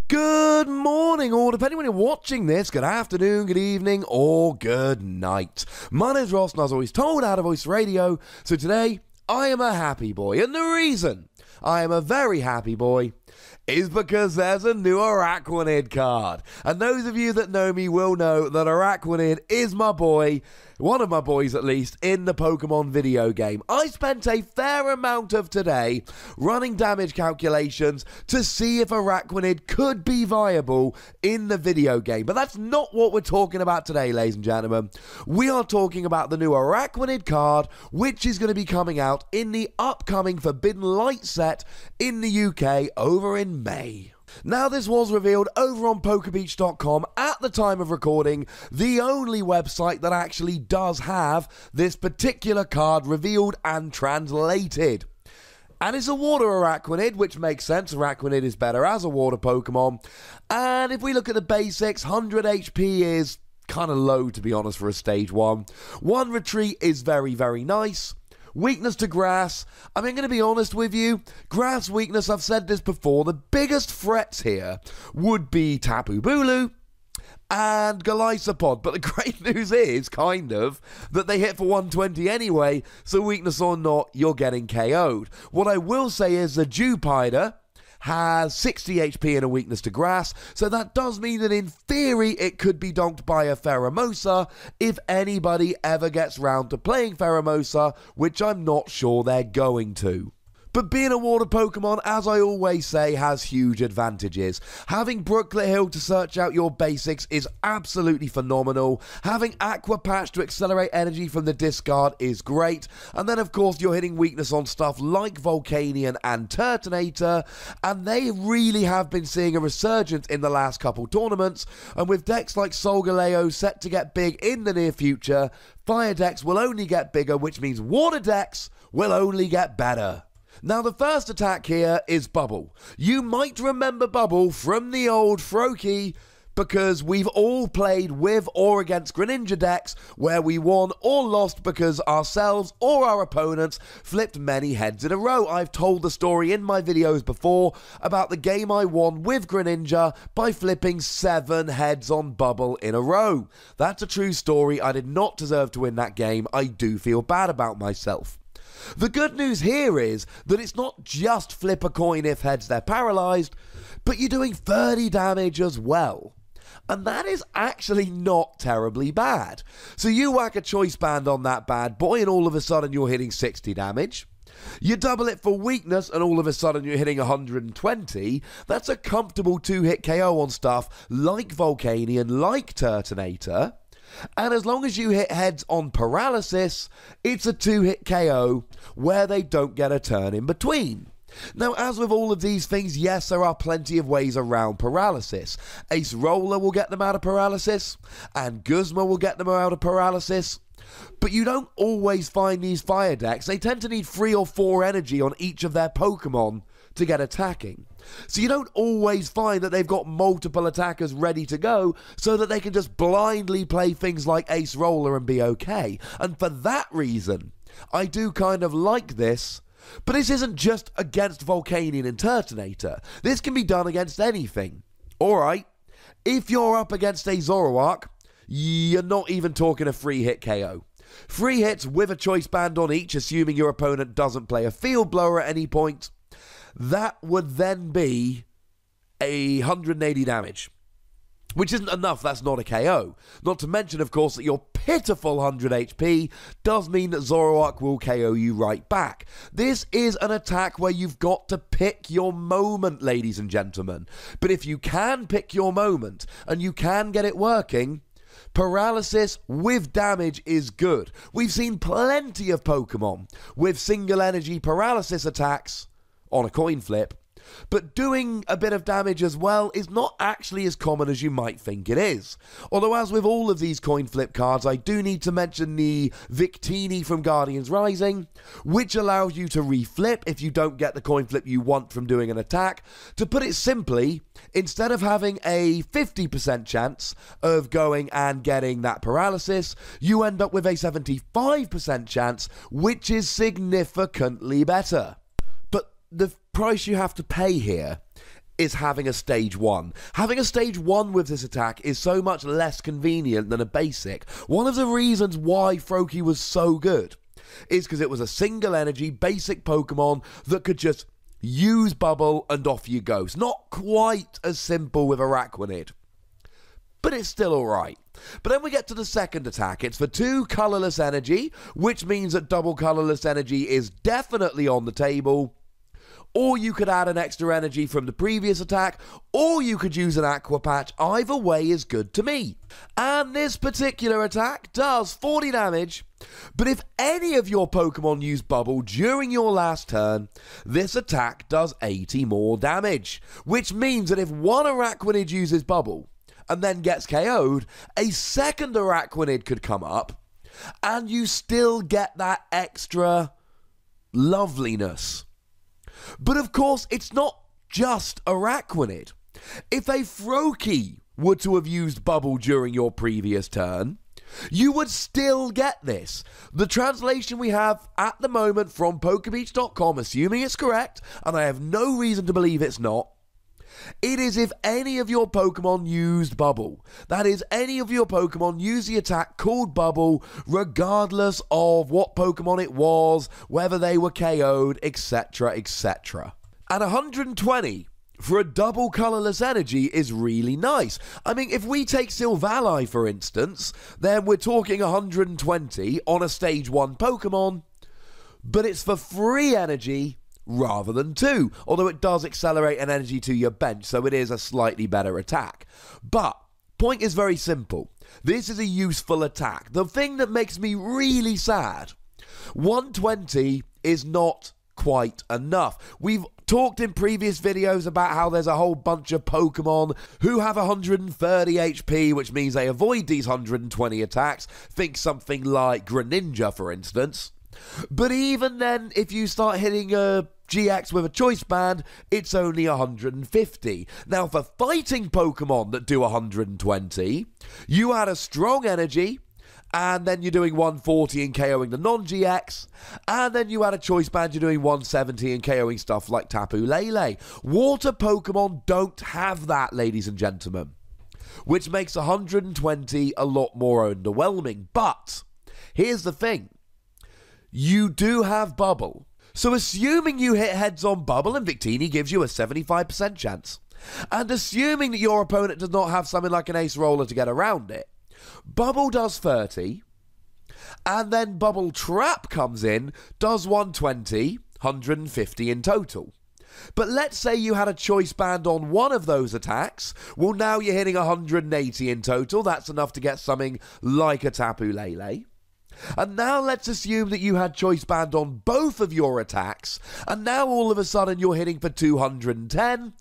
Good morning, or depending when you're watching this, good afternoon, good evening, or good night. My name's Ross, and as always told, Out of Voice Radio. So today, I am a happy boy, and the reason I am a very happy boy is because there's a new Araquanid card. And those of you that know me will know that Araquanid is my boy, one of my boys at least, in the Pokemon video game. I spent a fair amount of today running damage calculations to see if Araquanid could be viable in the video game. But that's not what we're talking about today, ladies and gentlemen. We are talking about the new Araquanid card, which is going to be coming out in the upcoming Forbidden Light set in the UK over in May. Now, this was revealed over on PokeBeach.com at the time of recording, the only website that actually does have this particular card revealed and translated. And it's a water Araquanid, which makes sense. Araquanid is better as a water Pokemon. And if we look at the basics, 100 HP is kind of low, to be honest, for a stage 1. 1 retreat is very, very nice. Weakness to grass. I'm going to be honest with you. Grass weakness, I've said this before, the biggest threats here would be Tapu Bulu and Golisopod. But the great news is, kind of, that they hit for 120 anyway, so weakness or not, you're getting KO'd. What I will say is the Jupider has 60 HP and a weakness to grass, so that does mean that in theory it could be donked by a Pheromosa if anybody ever gets round to playing Pheromosa, which I'm not sure they're going to. But being a water Pokemon, as I always say, has huge advantages. Having Brooklet Hill to search out your basics is absolutely phenomenal. Having Aqua Patch to accelerate energy from the discard is great. And then, of course, you're hitting weakness on stuff like Volcanion and Turtonator. And they really have been seeing a resurgence in the last couple tournaments. And with decks like Solgaleo set to get big in the near future, Fire decks will only get bigger, which means Water decks will only get better. Now, the first attack here is Bubble. You might remember Bubble from the old Froakie, because we've all played with or against Greninja decks where we won or lost because ourselves or our opponents flipped many heads in a row. I've told the story in my videos before about the game I won with Greninja by flipping 7 heads on Bubble in a row. That's a true story. I did not deserve to win that game. I do feel bad about myself. The good news here is that it's not just flip a coin if heads they're paralyzed, but you're doing 30 damage as well. And that is actually not terribly bad. So you whack a choice band on that bad boy and all of a sudden you're hitting 60 damage. You double it for weakness and all of a sudden you're hitting 120. That's a comfortable 2-hit KO on stuff like Volcanion, like Turtonator. And as long as you hit heads on paralysis, it's a 2-hit KO where they don't get a turn in between. Now, as with all of these things, yes, there are plenty of ways around paralysis. Ace Roller will get them out of paralysis, and Guzma will get them out of paralysis. But you don't always find these fire decks. They tend to need 3 or 4 energy on each of their Pokemon to get attacking. So you don't always find that they've got multiple attackers ready to go so that they can just blindly play things like Ace Roller and be okay. And for that reason, I do kind of like this. But this isn't just against Volcanion and Turtonator. This can be done against anything. Alright, if you're up against a Zoroark, you're not even talking a 3-hit KO. 3 hits with a choice band on each, assuming your opponent doesn't play a Field Blower at any point. That would then be 180 damage, which isn't enough. That's not a KO. Not to mention, of course, that your pitiful 100 HP does mean that Zoroark will KO you right back. This is an attack where you've got to pick your moment, ladies and gentlemen. But if you can pick your moment and you can get it working, paralysis with damage is good. We've seen plenty of Pokemon with single energy paralysis attacks on a coin flip, but doing a bit of damage as well is not actually as common as you might think it is. Although, as with all of these coin flip cards, I do need to mention the Victini from Guardians Rising, which allows you to reflip if you don't get the coin flip you want from doing an attack. To put it simply, instead of having a 50% chance of going and getting that paralysis, you end up with a 75% chance, which is significantly better. The price you have to pay here is having a stage 1. Having a stage 1 with this attack is so much less convenient than a basic. One of the reasons why Froakie was so good is because it was a single energy basic Pokemon that could just use Bubble and off you go. It's not quite as simple with Araquanid, but it's still alright. But then we get to the second attack. It's for 2 colourless energy, which means that double colourless energy is definitely on the table. Or you could add an extra energy from the previous attack, or you could use an Aqua Patch. Either way is good to me. And this particular attack does 40 damage, but if any of your Pokemon use Bubble during your last turn, this attack does 80 more damage. Which means that if one Araquanid uses Bubble and then gets KO'd, a second Araquanid could come up, and you still get that extra loveliness. But of course, it's not just Araquanid. If a Froakie were to have used Bubble during your previous turn, you would still get this. The translation we have at the moment from Pokebeach.com, assuming it's correct, and I have no reason to believe it's not, it is if any of your Pokemon used Bubble. That is, any of your Pokemon use the attack called Bubble, regardless of what Pokemon it was, whether they were KO'd, etc, etc. And 120 for a double colourless energy is really nice. I mean, if we take Silvally, for instance, then we're talking 120 on a stage 1 Pokemon, but it's for 3 energy rather than 2, although it does accelerate an energy to your bench, so it is a slightly better attack. But point is very simple. This is a useful attack. The thing that makes me really sad, 120 is not quite enough. We've talked in previous videos about how there's a whole bunch of Pokemon who have 130 HP, which means they avoid these 120 attacks. Think something like Greninja, for instance. But even then, if you start hitting a GX with a choice band, it's only 150. Now, for fighting Pokemon that do 120, you add a strong energy, and then you're doing 140 and KOing the non-GX, and then you add a choice band, you're doing 170 and KOing stuff like Tapu Lele. Water Pokemon don't have that, ladies and gentlemen, which makes 120 a lot more underwhelming. But here's the thing. You do have Bubble. So assuming you hit heads on Bubble and Victini gives you a 75% chance, and assuming that your opponent does not have something like an Ace Roller to get around it, Bubble does 30, and then Bubble Trap comes in, does 120, 150 in total. But let's say you had a choice band on one of those attacks. Well, now you're hitting 180 in total. That's enough to get something like a Tapu Lele. And now let's assume that you had choice band on both of your attacks, and now all of a sudden you're hitting for 210,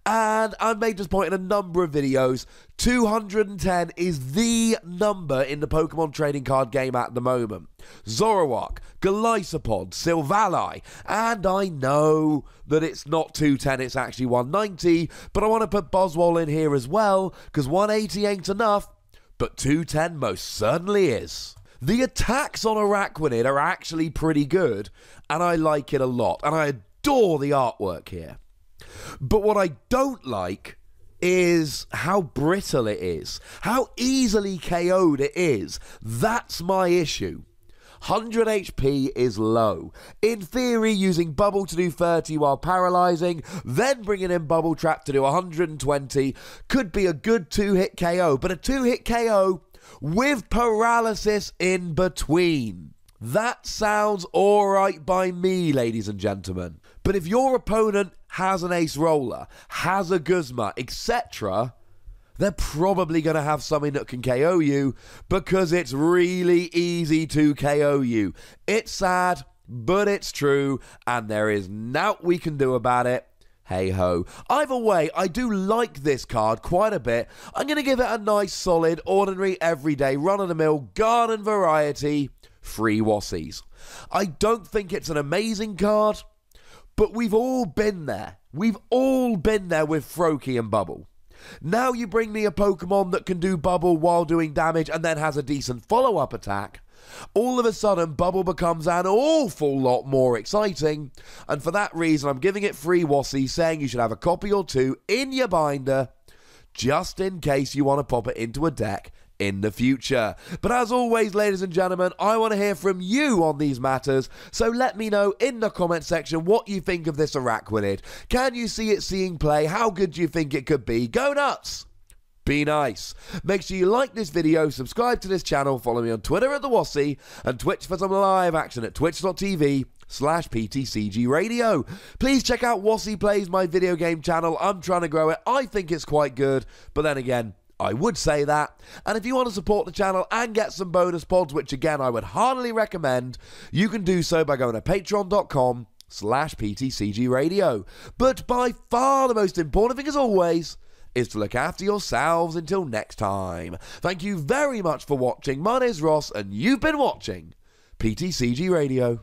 and I've made this point in a number of videos, 210 is the number in the Pokemon trading card game at the moment. Zoroark, Golisopod, Silvally, and I know that it's not 210, it's actually 190, but I want to put Boswell in here as well, because 180 ain't enough, but 210 most certainly is. The attacks on Araquanid are actually pretty good, and I like it a lot, and I adore the artwork here. But what I don't like is how brittle it is, how easily KO'd it is. That's my issue. 100 HP is low. In theory, using Bubble to do 30 while paralysing, then bringing in Bubble Trap to do 120 could be a good 2-hit KO, but a 2-hit KO with paralysis in between. That sounds alright by me, ladies and gentlemen. But if your opponent has an Ace Roller, has a Guzma, etc., they're probably going to have something that can KO you, because it's really easy to KO you. It's sad, but it's true, and there is naught we can do about it. Hey ho. Either way, I do like this card quite a bit. I'm going to give it a nice, solid, ordinary, everyday, run-of-the-mill, garden variety, free Wassies. I don't think it's an amazing card, but we've all been there. We've all been there with Froakie and Bubble. Now you bring me a Pokemon that can do Bubble while doing damage and then has a decent follow-up attack. all of a sudden Bubble becomes an awful lot more exciting, and for that reason I'm giving it free Wossy, saying you should have a copy or two in your binder just in case you want to pop it into a deck in the future. But as always, ladies and gentlemen, I want to hear from you on these matters, so let me know in the comment section what you think of this Araquanid. Can you see it seeing play? How good do you think it could be? Go nuts! Be nice. Make sure you like this video, subscribe to this channel, follow me on Twitter at the Wossy, and Twitch for some live action at twitch.tv/PTCGRadio. Please check out Wossy Plays, my video game channel. I'm trying to grow it. I think it's quite good, but then again, I would say that. And if you want to support the channel and get some bonus pods, which again I would heartily recommend, you can do so by going to patreon.com/PTCGRadio. But by far the most important thing, as always, is to look after yourselves until next time. Thank you very much for watching. My name is Ross, and you've been watching PTCG Radio.